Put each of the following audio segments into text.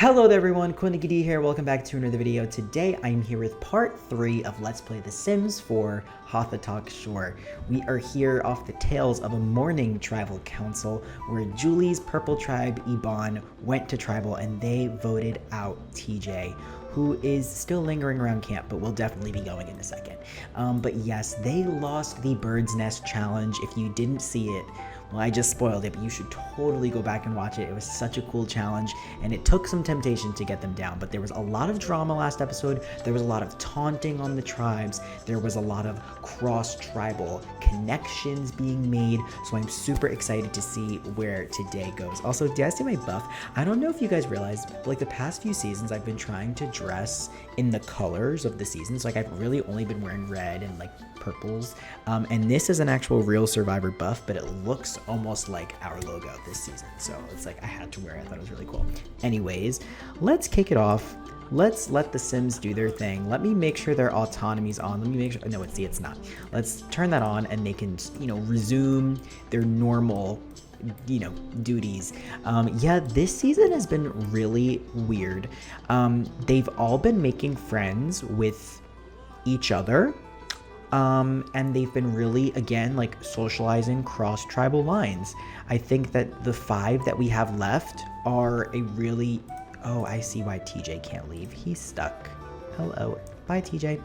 Hello there everyone, Coolnickyd here, welcome back to another video. Today I'm here with part 3 of Let's Play The Sims 4 Hothatok Shore. We are here off the tails of a morning tribal council where Julie's purple tribe, Iban, went to tribal and they voted out TJ, who is still lingering around camp, but will definitely be going in a second. But yes, they lost the Bird's Nest Challenge. If you didn't see it, well, I just spoiled it, but you should totally go back and watch it. It was such a cool challenge, and it took some temptation to get them down, but there was a lot of drama last episode. There was a lot of taunting on the tribes. There was a lot of cross-tribal connections being made, so I'm super excited to see where today goes. Also, did I say my buff? I don't know if you guys realized, like the past few seasons, I've been trying to dress in the colors of the seasons. Like I've really only been wearing red and like purples, and this is an actual real Survivor buff, but it looks almost like our logo this season, so it's like I had to wear it. I thought it was really cool. Anyways, let's kick it off. Let's let the Sims do their thing. Let me make sure their autonomy's on. Let me make sure, no, it's not. Let's turn that on and they can, resume their normal duties. Yeah, this season has been really weird. They've all been making friends with each other. And they've been really, again, like socializing cross tribal lines. I think that the 5 that we have left are a really, oh, I see why TJ can't leave. He's stuck. Hello. Bye, TJ.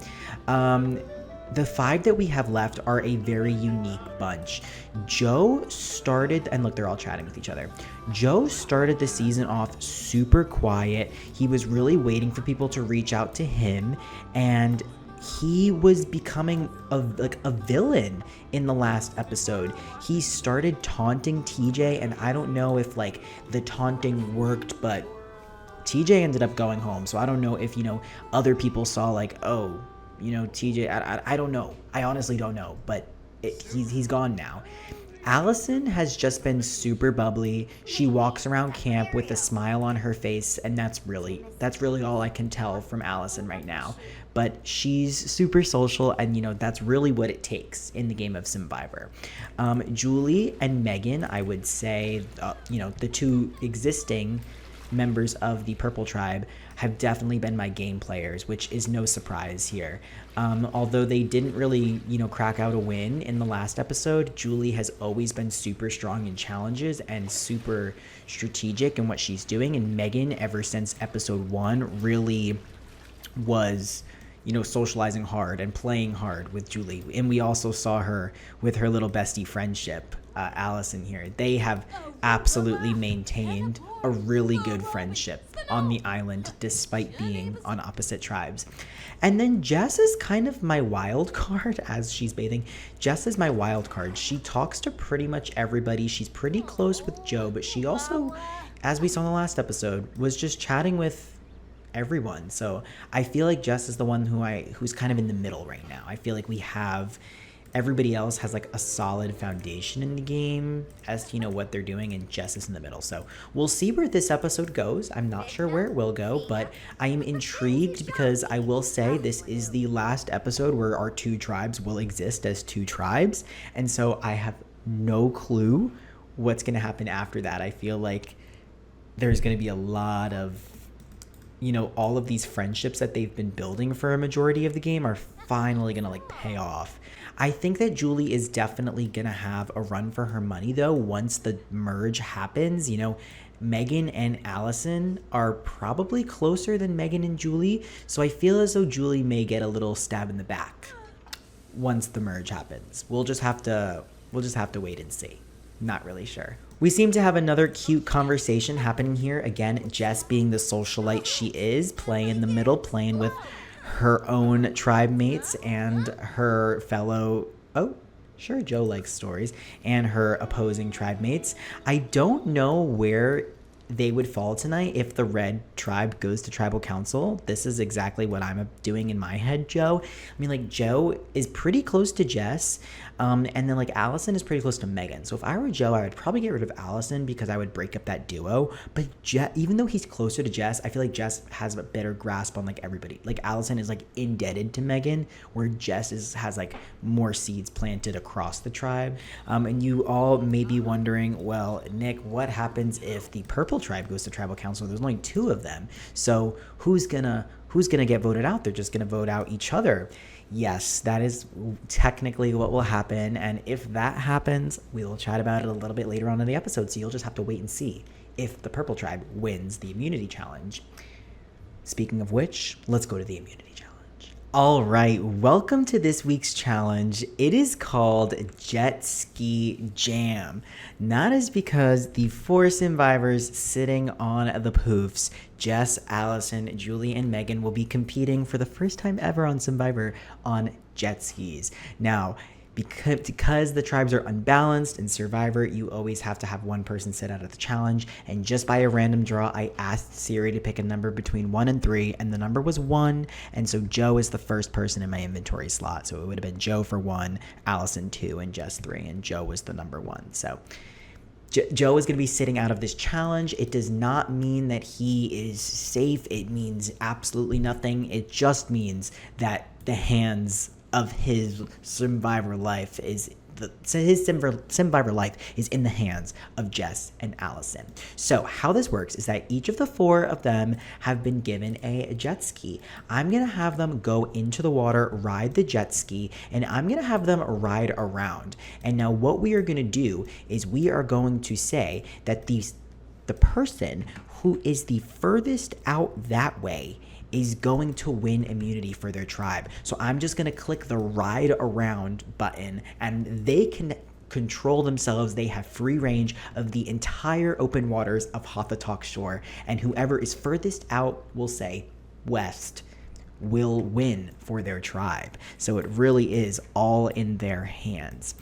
The 5 that we have left are a very unique bunch. Joe started, and look, they're all chatting with each other. Joe started the season off super quiet. He was really waiting for people to reach out to him, and he was becoming a villain in the last episode. He started taunting TJ, and I don't know if like the taunting worked, but TJ ended up going home. So I don't know if other people saw like, oh, TJ. I don't know. I honestly don't know, but he's gone now. Allison has just been super bubbly. She walks around camp with a smile on her face, and that's really all I can tell from Allison right now. But she's super social, and that's really what it takes in the game of Simvivor. Julie and Megan, I would say, the 2 existing members of the purple tribe have definitely been my game players, which is no surprise here. Although they didn't really crack out a win in the last episode, Julie has always been super strong in challenges and super strategic in what she's doing, and Megan, ever since episode 1, really was socializing hard and playing hard with Julie. And we also saw her with her little bestie friendship, Allison here. They have absolutely maintained a really good friendship on the island despite being on opposite tribes. And then Jess is kind of my wild card as she's bathing. Jess is my wild card. She talks to pretty much everybody. She's pretty close with Joe, but she also, as we saw in the last episode, was just chatting with everyone. So I feel like Jess is the one who's kind of in the middle right now. I feel like we have everybody else has like a solid foundation in the game as to what they're doing, and Jess is in the middle. So we'll see where this episode goes. I'm not sure where it will go, but I am intrigued because I will say this is the last episode where our 2 tribes will exist as 2 tribes, and so I have no clue what's going to happen after that. I feel like there's going to be a lot of all of these friendships that they've been building for a majority of the game are finally gonna like pay off. I think that Julie is definitely gonna have a run for her money though once the merge happens. Megan and Allison are probably closer than Megan and Julie, so I feel as though Julie may get a little stab in the back once the merge happens. We'll just have to wait and see. Not really sure. We seem to have another cute conversation happening here. Again, Jess being the socialite she is, playing in the middle, playing with her own tribe mates and her fellow, oh, sure, Joe likes stories, and her opposing tribe mates. I don't know where they would fall tonight if the red tribe goes to tribal council. This is exactly what I'm doing in my head, Joe. I mean, like, Joe is pretty close to Jess, and then like Allison is pretty close to Megan. So if I were Joe, I would probably get rid of Allison because I would break up that duo. But even though he's closer to Jess, I feel like Jess has a better grasp on like everybody. Like Allison is like indebted to Megan, where Jess has like more seeds planted across the tribe. And you all may be wondering, well, Nick, what happens if the purple purple tribe goes to tribal council. There's only 2 of them. So who's gonna get voted out? They're just gonna vote out each other. Yes, that is technically what will happen. And if that happens, we will chat about it a little bit later on in the episode. So you'll just have to wait and see if the purple tribe wins the immunity challenge. Speaking of which, let's go to the immunity challenge. All right, welcome to this week's challenge. It is called Jet Ski Jam. That is because the 4 Simvivors sitting on the poofs, Jess, Allison, Julie, and Megan, will be competing for the first time ever on Simvivor on jet skis. Now, because the tribes are unbalanced in Survivor, you always have to have one person sit out of the challenge. And just by a random draw, I asked Siri to pick a number between 1 and 3, and the number was 1. And so Joe is the first person in my inventory slot. So it would have been Joe for 1, Allison 2, and Jess 3. And Joe was the number 1. So Joe is going to be sitting out of this challenge. It does not mean that he is safe. It means absolutely nothing. It just means that the hands of his Simvivor life is Simvivor life is in the hands of Jess and Allison. So how this works is that each of the 4 of them have been given a jet ski. I'm going to have them go into the water, ride the jet ski, and I'm going to have them ride around. And now what we are going to do is we are going to say that the person who is the furthest out that way is going to win immunity for their tribe. So I'm just going to click the ride around button, and they can control themselves. They have free range of the entire open waters of Hothatok Shore, and whoever is furthest out, we'll say west, will win for their tribe. So it really is all in their hands.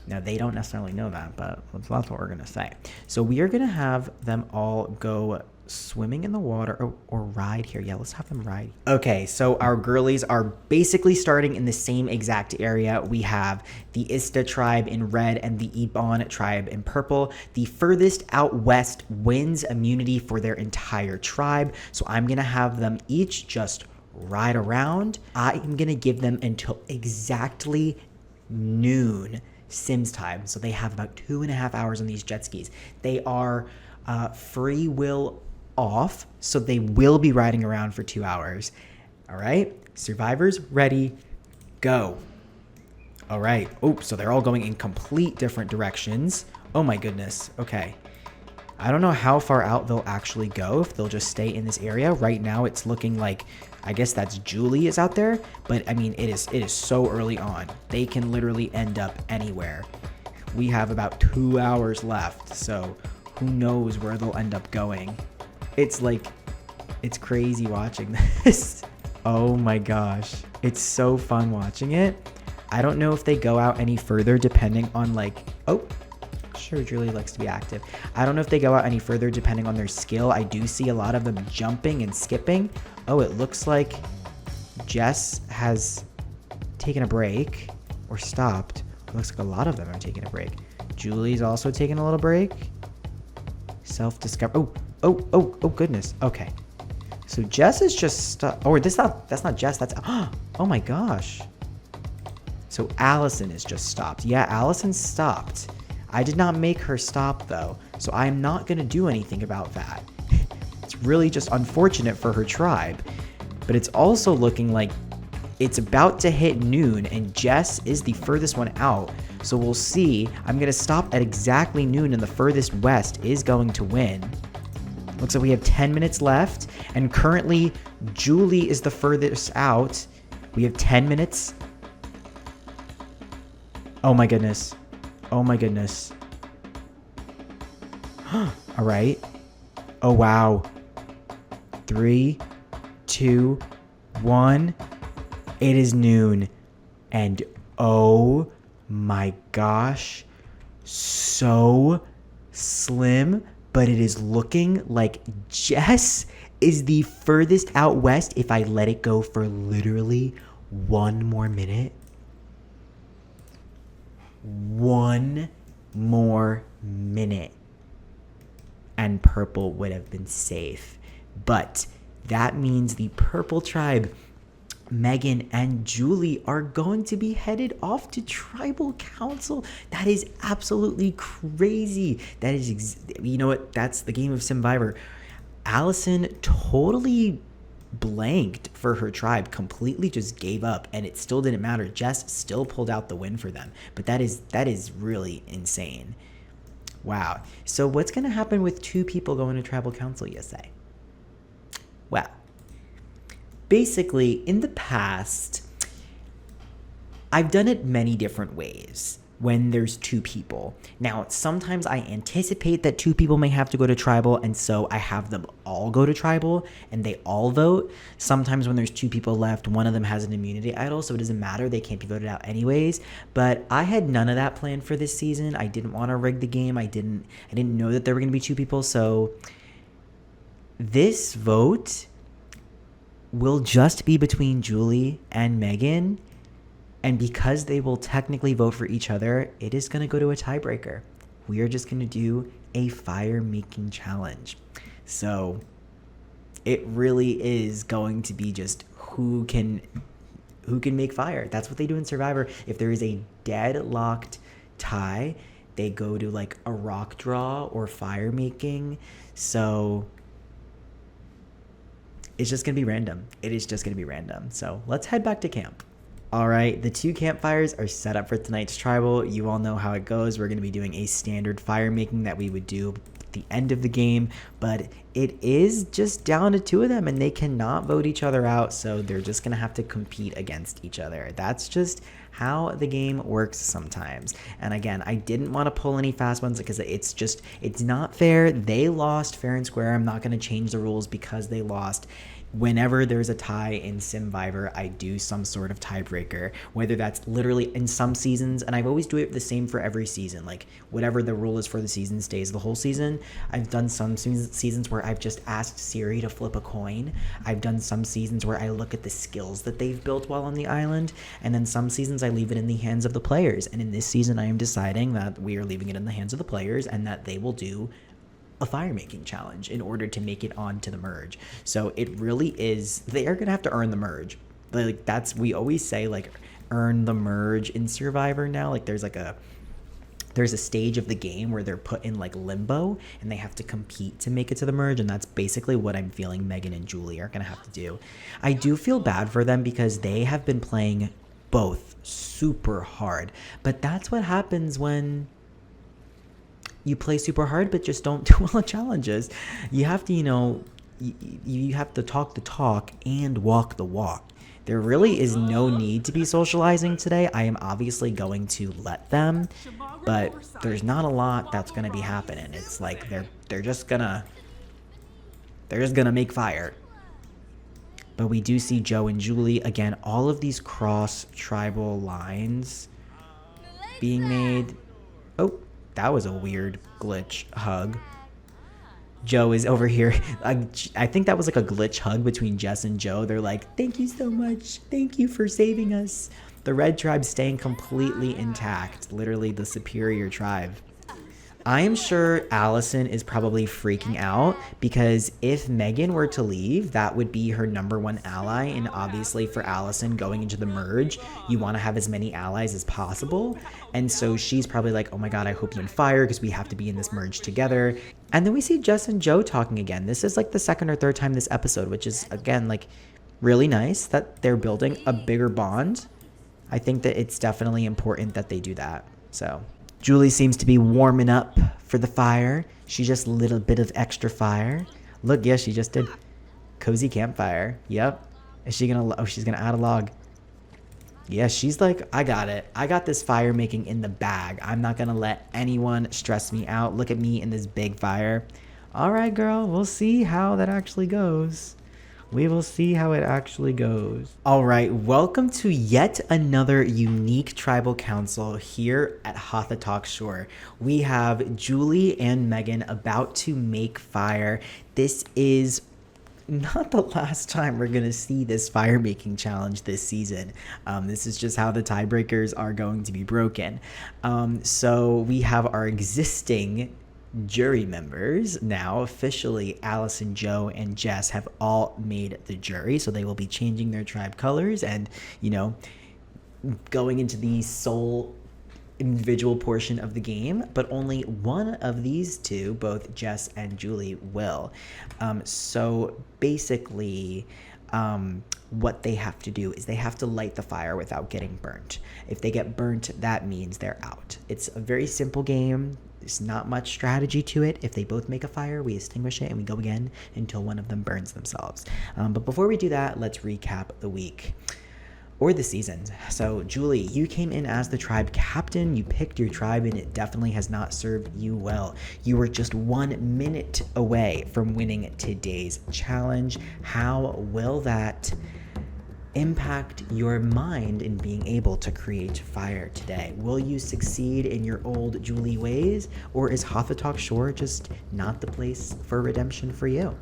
Now, they don't necessarily know that, but that's what we're going to say. So we are going to have them all go swimming in the water or ride here. Yeah, let's have them ride. Okay, so our girlies are basically starting in the same exact area. We have the Ista tribe in red and the Ebon tribe in purple. The furthest out west wins immunity for their entire tribe. So I'm going to have them each just ride around. I'm going to give them until exactly noon Sims time. So they have about 2.5 hours on these jet skis. They are free will off, so they will be riding around for 2 hours. All right, survivors ready, go. All right. Oh, so they're all going in complete different directions. Oh my goodness. Okay, I don't know how far out they'll actually go, if they'll just stay in this area. Right now it's looking like, I guess that's Julie is out there, but I mean, it is so early on. They can literally end up anywhere. We have about 2 hours left, so who knows where they'll end up going. It's like, it's crazy watching this. Oh my gosh. It's so fun watching it. I don't know if they go out any further depending on like, oh, sure, Julie likes to be active. I don't know if they go out any further depending on their skill. I do see a lot of them jumping and skipping. Oh, it looks like Jess has taken a break or stopped. It looks like a lot of them are taking a break. Julie's also taking a little break. Self-discovery. Oh goodness. Okay. So Jess is just stuck. Oh, that's not Jess. That's, oh my gosh. So Allison is just stopped. Yeah, Allison stopped. I did not make her stop though. So I'm not going to do anything about that. It's really just unfortunate for her tribe. But it's also looking like it's about to hit noon and Jess is the furthest one out. So we'll see. I'm going to stop at exactly noon and the furthest west is going to win. Looks like we have 10 minutes left, and currently Julie is the furthest out. We have 10 minutes. Oh my goodness. Oh my goodness. All right. Oh wow. 3, 2, 1. It is noon, and oh my gosh, so slim. But it is looking like Jess is the furthest out west if I let it go for literally 1 more minute. 1 more minute. And purple would have been safe. But that means the purple tribe Megan and Julie are going to be headed off to tribal council. That is absolutely crazy. That is, you know what? That's the game of Simvivor. Allison totally blanked for her tribe, completely just gave up, and it still didn't matter. Jess still pulled out the win for them. But that is really insane. Wow. So what's going to happen with 2 people going to tribal council, you say? Well, basically, in the past, I've done it many different ways when there's 2 people. Now, sometimes I anticipate that 2 people may have to go to tribal, and so I have them all go to tribal, and they all vote. Sometimes when there's 2 people left, one of them has an immunity idol, so it doesn't matter. They can't be voted out anyways. But I had none of that planned for this season. I didn't want to rig the game. I didn't know that there were going to be 2 people, so this vote will just be between Julie and Megan, and because they will technically vote for each other, it is going to go to a tiebreaker. We are just going to do a fire making challenge. So it really is going to be just who can make fire. That's what they do in Survivor. If there is a deadlocked tie, they go to like a rock draw or fire making. So it's just going to be random. It is just going to be random. So let's head back to camp. All right, the 2 campfires are set up for tonight's tribal. You all know how it goes. We're going to be doing a standard fire making that we would do at the end of the game, but it is just down to 2 of them, and they cannot vote each other out, so they're just going to have to compete against each other. That's just how the game works sometimes. And again, I didn't want to pull any fast ones because it's not fair. They lost fair and square. I'm not going to change the rules because they lost. Whenever there's a tie in Simvivor, I do some sort of tiebreaker, whether that's literally in some seasons, and I've always do it the same for every season. Like whatever the rule is for the season stays the whole season. I've done some seasons where I've just asked Siri to flip a coin. I've done some seasons where I look at the skills that they've built while on the island, and then some seasons I leave it in the hands of the players. And in this season, I am deciding that we are leaving it in the hands of the players and that they will do a fire making challenge in order to make it onto the merge. So it really is, they are gonna have to earn the merge. Like that's, we always say like earn the merge in Survivor now. Like there's a stage of the game where they're put in like limbo and they have to compete to make it to the merge, and that's basically what I'm feeling Megan and Julie are gonna have to do. I do feel bad for them because they have been playing both super hard, but that's what happens when you play super hard but just don't do well on challenges. You have to, you have to talk the talk and walk the walk. There really is no need to be socializing today. I am obviously going to let them, but there's not a lot that's going to be happening. It's like they're just gonna make fire. But we do see Joe and Julie again. All of these cross tribal lines being made. Oh, that was a weird glitch hug. Joe is over here. I think that was like a glitch hug between Jess and Joe. They're like, thank you so much. Thank you for saving us. The red tribe staying completely intact. Literally the superior tribe. I am sure Allison is probably freaking out because if Megan were to leave, that would be her #1 ally. And obviously for Allison going into the merge, you want to have as many allies as possible. And so she's probably like, oh my God, I hope you win fire because we have to be in this merge together. And then we see Jess and Joe talking again. This is like the 2nd or 3rd time this episode, which is again, like really nice that they're building a bigger bond. I think that it's definitely important that they do that. So Julie seems to be warming up for the fire. She just lit a bit of extra fire. Look, yeah, she just did cozy campfire. Yep. Is she gonna, oh, she's gonna add a log. Yeah, she's like, I got it. I got this fire making in the bag. I'm not gonna let anyone stress me out. Look at me in this big fire. All right, girl, we'll see how that actually goes. We will see how it actually goes. All right, welcome to yet another unique tribal council here at Hothatok Shore. We have Julie and Megan about to make fire. This is not the last time we're gonna see this fire making challenge this season. This is just how the tiebreakers are going to be broken. So we have our existing jury members now. Officially, Allison, Joe, and Jess have all made the jury, so they will be changing their tribe colors and, you know, going into the sole individual portion of the game, but only one of these two, both Jess and Julie, will. So basically, what they have to do is they have to light the fire without getting burnt. If they get burnt, that means they're out. It's a very simple game. There's not much strategy to it. If they both make a fire, we extinguish it and we go again until one of them burns themselves. But before we do that, let's recap the week. Or the season. So Julie, you came in as the tribe captain. You picked your tribe and it definitely has not served you well. You were just 1 minute away from winning today's challenge. How will that impact your mind in being able to create fire today? Will you succeed in your old Julie ways, or is Hothatock Shore just not the place for redemption for you?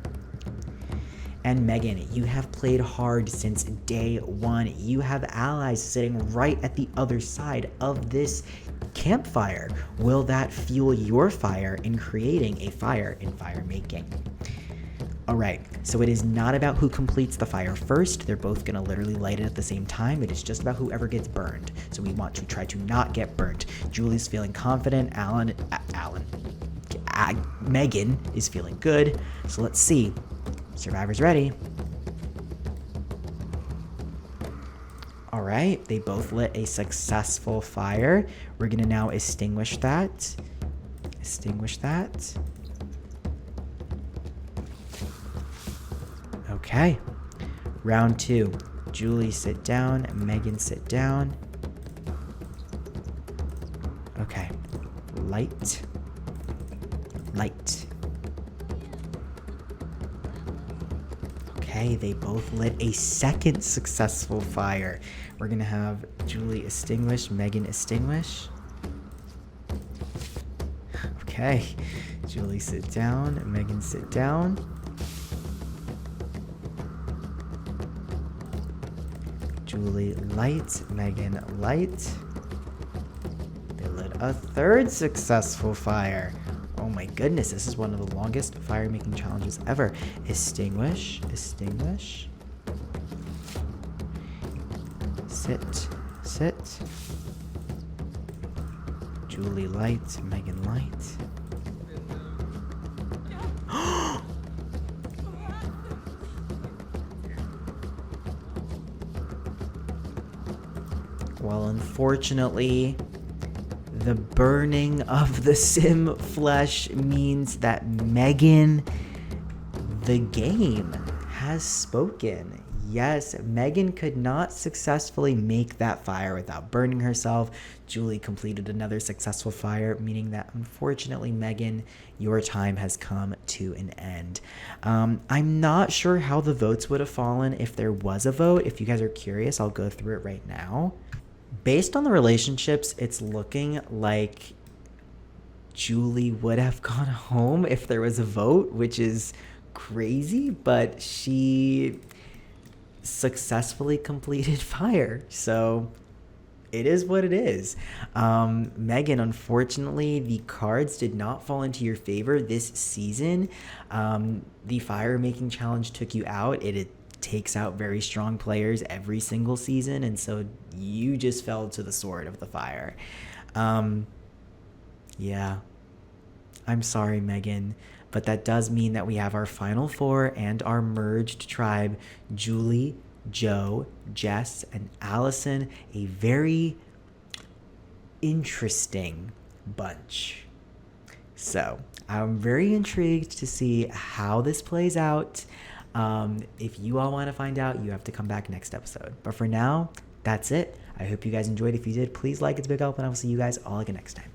And Megan, you have played hard since day one. You have allies sitting right at the other side of this campfire. Will that fuel your fire in creating a fire in fire making? All right, so it is not about who completes the fire first. They're both gonna literally light it at the same time. It is just about whoever gets burned. So we want to try to not get burnt. Julie's feeling confident. Megan is feeling good. So let's see. Survivor's ready. All right, they both lit a successful fire. We're gonna now extinguish that. Extinguish that. Okay, round two. Julie, sit down. Megan, sit down. Okay, light. Light. Okay, they both lit a second successful fire. We're gonna have Julie extinguish, Megan extinguish. Okay, Julie sit down, Megan sit down. Julie light, Megan light. They lit a third successful fire. Oh my goodness, this is one of the longest fire making challenges ever. Extinguish, extinguish. Sit, sit. Julie light, Megan light. Well, unfortunately, the burning of the sim flesh means that Megan, the game, has spoken. Yes, Megan could not successfully make that fire without burning herself. Julie completed another successful fire, meaning that unfortunately, Megan, your time has come to an end. I'm not sure how the votes would have fallen if there was a vote. If you guys are curious, I'll go through it right now. Based on the relationships, it's looking like Julie would have gone home if there was a vote, which is crazy, but she successfully completed fire. So it is what it is. Megan, unfortunately, the cards did not fall into your favor this season. The fire making challenge took you out. It takes out very strong players every single season, and so you just fell to the sword of the fire. Yeah, I'm sorry, Megan, but that does mean that we have our final four and our merged tribe: Julie, Joe, Jess, and Allison. A very interesting bunch. So I'm very intrigued to see how this plays out. If you all want to find out, you have to come back next episode. But for now, that's it. I hope you guys enjoyed. If you did, please like. It's a big help, and I will see you guys all again next time.